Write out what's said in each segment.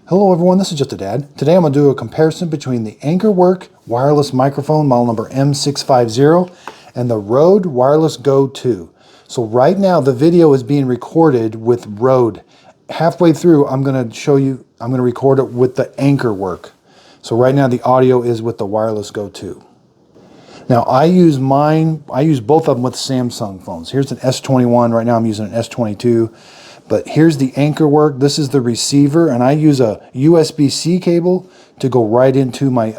Hello everyone, this is Just a Dad. Today I'm going to do a comparison between the AnkerWork wireless microphone model number M650 and the Rode Wireless Go 2. So right now the video is being recorded with Rode. Halfway through I'm going to record it with the AnkerWork. So right now the audio is with the Wireless Go 2. Now I use both of them with Samsung phones. Here's an S21, right now I'm using an S22. But here's the AnkerWork. This is the receiver, and I use a USB-C cable to go right into my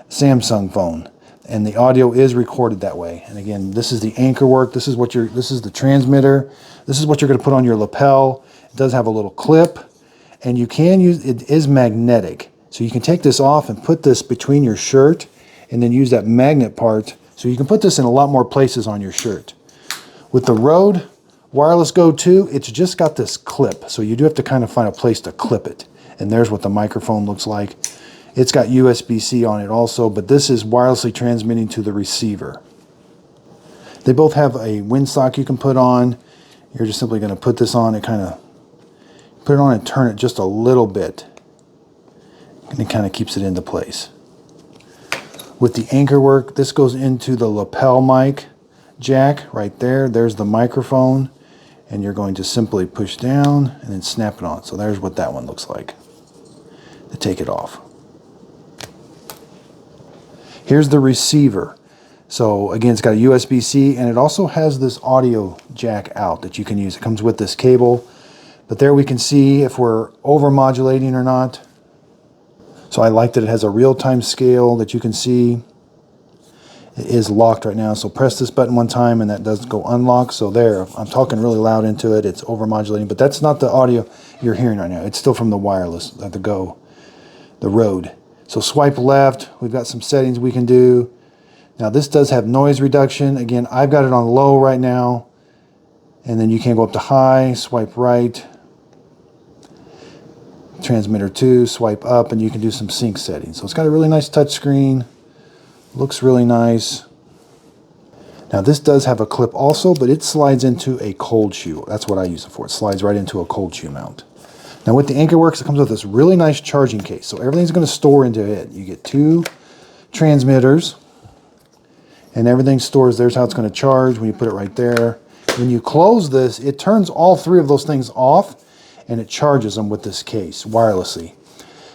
Samsung phone, and the audio is recorded that way. And again, this is the AnkerWork. This is the transmitter. This is what you're going to put on your lapel. It does have a little clip, and it is magnetic, so you can take this off and put this between your shirt, and then use that magnet part. So you can put this in a lot more places on your shirt. With the Rode Wireless Go 2, it's just got this clip, so you do have to kind of find a place to clip it. And there's what the microphone looks like. It's got USB-C on it also, but this is wirelessly transmitting to the receiver. They both have a windsock you can put on. You're just simply going to put this on and kind of put it on and turn it just a little bit, and it kind of keeps it into place. With the AnkerWork, this goes into the lapel mic jack right there. There's the microphone. And you're going to simply push down and then snap it on. So there's what that one looks like to take it off. Here's the receiver. So again, it's got a USB-C, and it also has this audio jack out that you can use. It comes with this cable, but there we can see if we're over modulating or not. So I like that it has a real-time scale that you can see. It is locked right now, so press this button one time and that does go unlock. So there, I'm talking really loud into it, it's over modulating, but that's not the audio you're hearing right now. It's still from the wireless, the Rode. So swipe left, we've got some settings we can do. Now this does have noise reduction. Again, I've got it on low right now, and then you can go up to high, swipe right. Transmitter 2, swipe up, and you can do some sync settings. So it's got a really nice touch screen. Looks really nice. Now this does have a clip also, but it slides into a cold shoe. That's what I use it for. It slides right into a cold shoe mount. Now with the AnkerWorks, it comes with this really nice charging case. So everything's going to store into it. You get 2 transmitters, and everything stores. There's how it's going to charge when you put it right there. When you close this, it turns all 3 of those things off, and it charges them with this case wirelessly.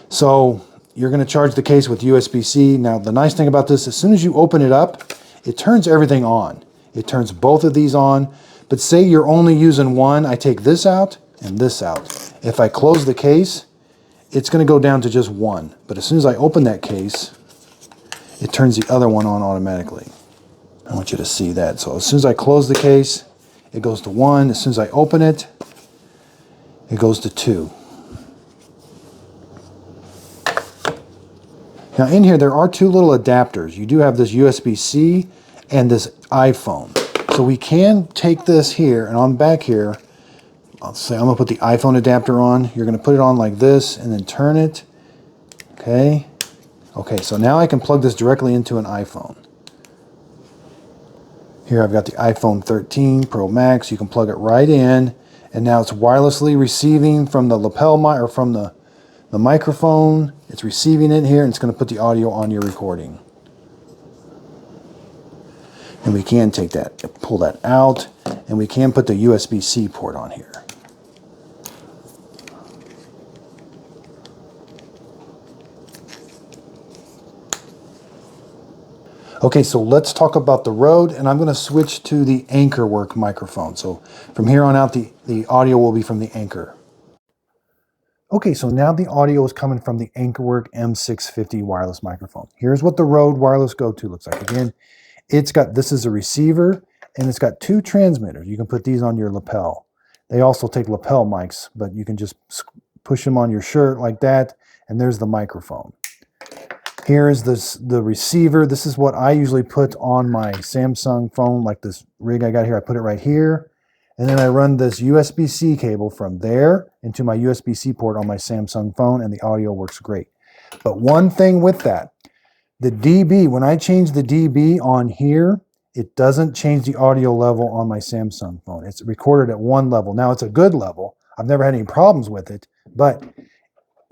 So you're going to charge the case with USB-C. Now the nice thing about this, as soon as you open it up, it turns everything on. It turns both of these on. But say you're only using one, I take this out and this out. If I close the case, it's going to go down to just one. But as soon as I open that case, it turns the other one on automatically. I want you to see that. So as soon as I close the case, it goes to 1. As soon as I open it, it goes to 2. Now in here, there are 2 little adapters. You do have this USB-C and this iPhone. So we can take this here, and on the back here, I'll say I'm gonna put the iPhone adapter on. You're gonna put it on like this and then turn it. Okay. Okay, so now I can plug this directly into an iPhone. Here I've got the iPhone 13 Pro Max. You can plug it right in, and now it's wirelessly receiving from the lapel mic, or from the microphone. It's receiving it here, and it's going to put the audio on your recording. And we can take that, pull that out, and we can put the USB-C port on here. Okay, so let's talk about the Rode, and I'm going to switch to the AnkerWork microphone. So from here on out, the audio will be from the Anker. Okay, so now the audio is coming from the AnkerWork M650 wireless microphone. Here's what the Rode Wireless Go 2 looks like. Again, this is a receiver, and it's got 2 transmitters. You can put these on your lapel. They also take lapel mics, but you can just push them on your shirt like that, and there's the microphone. Here is the receiver. This is what I usually put on my Samsung phone, like this rig I got here. I put it right here. And then I run this USB-C cable from there into my USB-C port on my Samsung phone, and the audio works great. But one thing with that, the dB, when I change the dB on here, it doesn't change the audio level on my Samsung phone. It's recorded at 1 level. Now it's a good level. I've never had any problems with it, but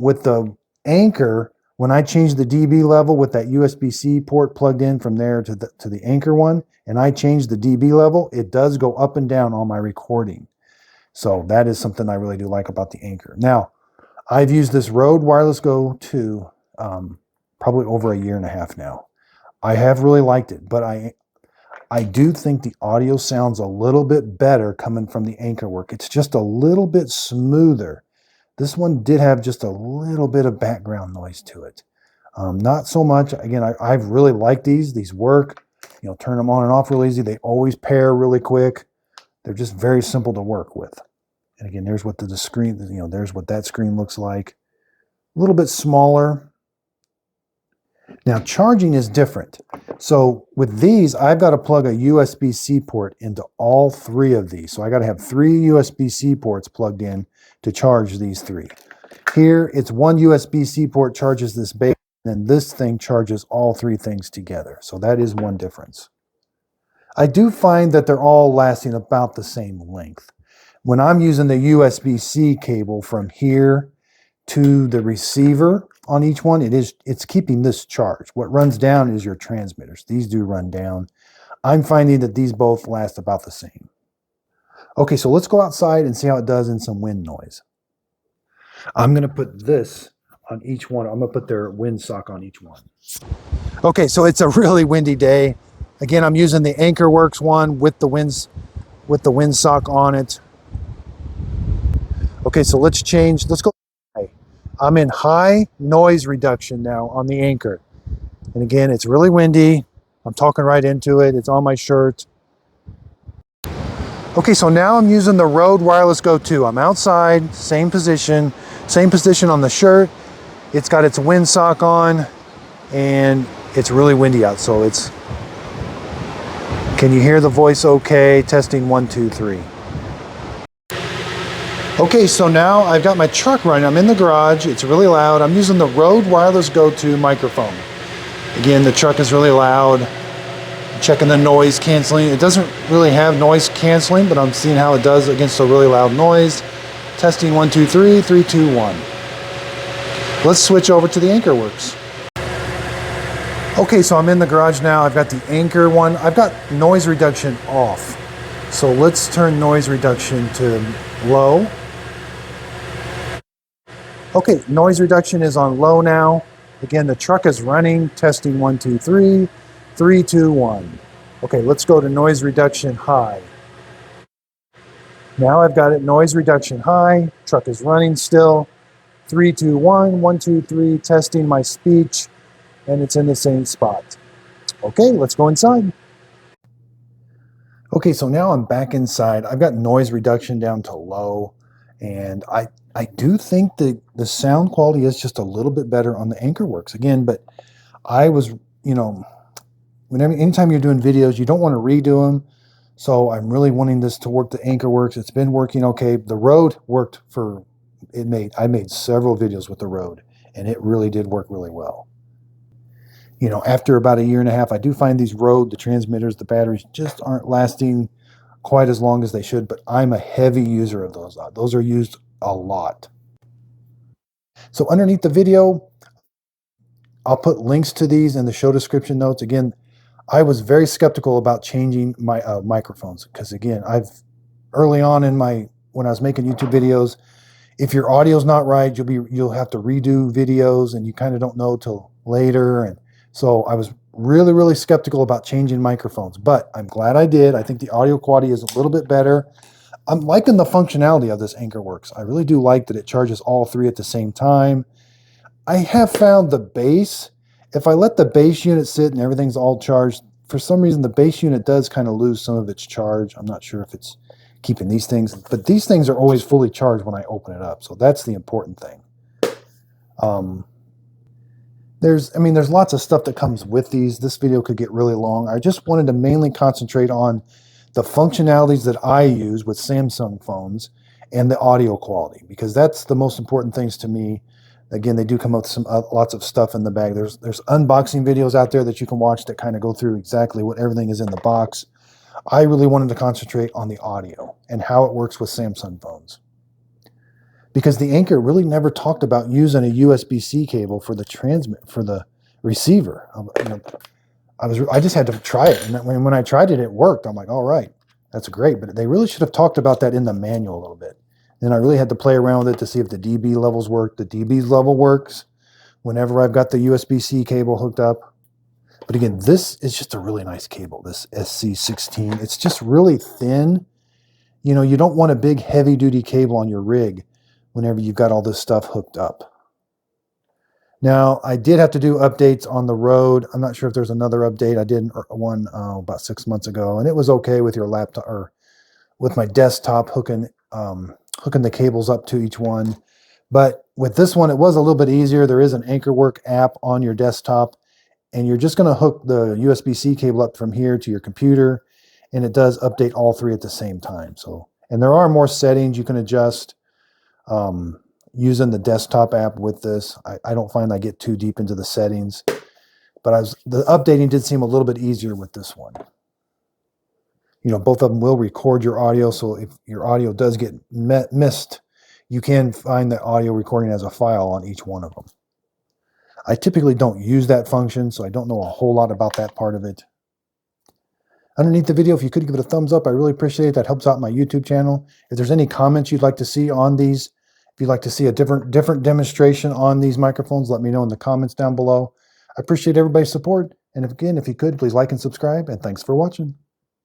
with the Anker, when I change the dB level with that USB-C port plugged in from there to the Anker one, and I change the dB level, it does go up and down on my recording. So that is something I really do like about the Anker. Now, I've used this Rode Wireless Go 2 probably over a year and a half now. I have really liked it, but I do think the audio sounds a little bit better coming from the AnkerWork. It's just a little bit smoother. This one did have just a little bit of background noise to it. Not so much. Again, I've really liked these. These work. You know, turn them on and off real easy. They always pair really quick. They're just very simple to work with. And again, there's what the screen, you know, there's what that screen looks like. A little bit smaller. Now, charging is different. So with these, I've got to plug a USB-C port into all three of these. So I got to have 3 USB-C ports plugged in to charge these 3. Here, it's one USB-C port charges this base, and this thing charges all 3 things together. So that is one difference. I do find that they're all lasting about the same length. When I'm using the USB-C cable from here to the receiver on each one, it's keeping this charged. What runs down is your transmitters. These do run down. I'm finding that these both last about the same. Okay, so let's go outside and see how it does in some wind noise. I'm going to put this on each one. I'm going to put their windsock on each one. Okay, so it's a really windy day. Again, I'm using the AnkerWorks one with the windsock on it. Okay, so let's go. I'm in high noise reduction now on the Anker. And again, it's really windy. I'm talking right into it. It's on my shirt. Okay, so now I'm using the Rode Wireless Go 2. I'm outside, same position on the shirt. It's got its windsock on, and it's really windy out, so it's... Can you hear the voice okay? Testing 1, 2, 3. Okay, so now I've got my truck running. I'm in the garage. It's really loud. I'm using the Rode Wireless Go 2 microphone. Again, the truck is really loud. I'm checking the noise canceling. It doesn't really have noise canceling, but I'm seeing how it does against a really loud noise. Testing 1, 2, 3, 3, 2, 1. Let's switch over to the AnkerWorks. Okay, so I'm in the garage now. I've got the Anker one. I've got noise reduction off. So let's turn noise reduction to low. Okay, noise reduction is on low now. Again, the truck is running. Testing 1, 2, 3, 3, 2, 1. Okay, let's go to noise reduction high. Now I've got it noise reduction high. Truck is running still. 3, 2, 1, 1, 2, 3. Testing my speech, and it's in the same spot. Okay, let's go inside. Okay, so now I'm back inside. I've got noise reduction down to low, and I do think the sound quality is just a little bit better on the AnkerWorks. Again, but I was, you know, anytime you're doing videos, you don't want to redo them. So I'm really wanting this to work the AnkerWorks. It's been working okay. The Rode worked for, I made several videos with the Rode, and it really did work really well. You know, after about a year and a half, I do find these Rode, the transmitters, the batteries just aren't lasting quite as long as they should, but I'm a heavy user of those. Those are used a lot. So underneath the video, I'll put links to these in the show description notes. Again, I was very skeptical about changing my microphones because, again, early on when I was making YouTube videos, if your audio's not right, you'll have to redo videos, and you kind of don't know till later. And so I was really, really skeptical about changing microphones, but I'm glad I did. I think the audio quality is a little bit better. I'm liking the functionality of this AnkerWorks. I really do like that it charges all 3 at the same time. I have found the bass, if I let the bass unit sit and everything's all charged, for some reason the bass unit does kind of lose some of its charge. I'm not sure if it's keeping these things, but these things are always fully charged when I open it up. So that's the important thing. There's lots of stuff that comes with these. This video could get really long. I just wanted to mainly concentrate on the functionalities that I use with Samsung phones and the audio quality, because that's the most important things to me. Again, they do come up with some lots of stuff in the bag. There's unboxing videos out there that you can watch that kind of go through exactly what everything is in the box. I really wanted to concentrate on the audio and how it works with Samsung phones. because the Anker really never talked about using a USB-C cable for the receiver. You know, I just had to try it, and when I tried it, it worked. I'm like, all right, that's great. But they really should have talked about that in the manual a little bit. Then I really had to play around with it to see if the dB levels work. The dB level works whenever I've got the USB-C cable hooked up. But again, this is just a really nice cable, this SC16. It's just really thin. You know, you don't want a big heavy-duty cable on your rig whenever you've got all this stuff hooked up. Now, I did have to do updates on the Rode. I'm not sure if there's another update. I did one about 6 months ago, and it was okay with your laptop or with my desktop hooking the cables up to each one. But with this one, it was a little bit easier. There is an AnkerWork app on your desktop, and you're just going to hook the USB-C cable up from here to your computer, and it does update all three at the same time. So, and there are more settings you can adjust using the desktop app with this. I don't find I get too deep into the settings, but the updating did seem a little bit easier with this one. You know, both of them will record your audio, so if your audio does get missed, you can find the audio recording as a file on each one of them. I typically don't use that function, so I don't know a whole lot about that part of it. Underneath the video, if you could give it a thumbs up, I really appreciate it. That helps out my YouTube channel. If there's any comments you'd like to see on these, if you'd like to see a different demonstration on these microphones, let me know in the comments down below. I appreciate everybody's support. And if you could, please like and subscribe. And thanks for watching.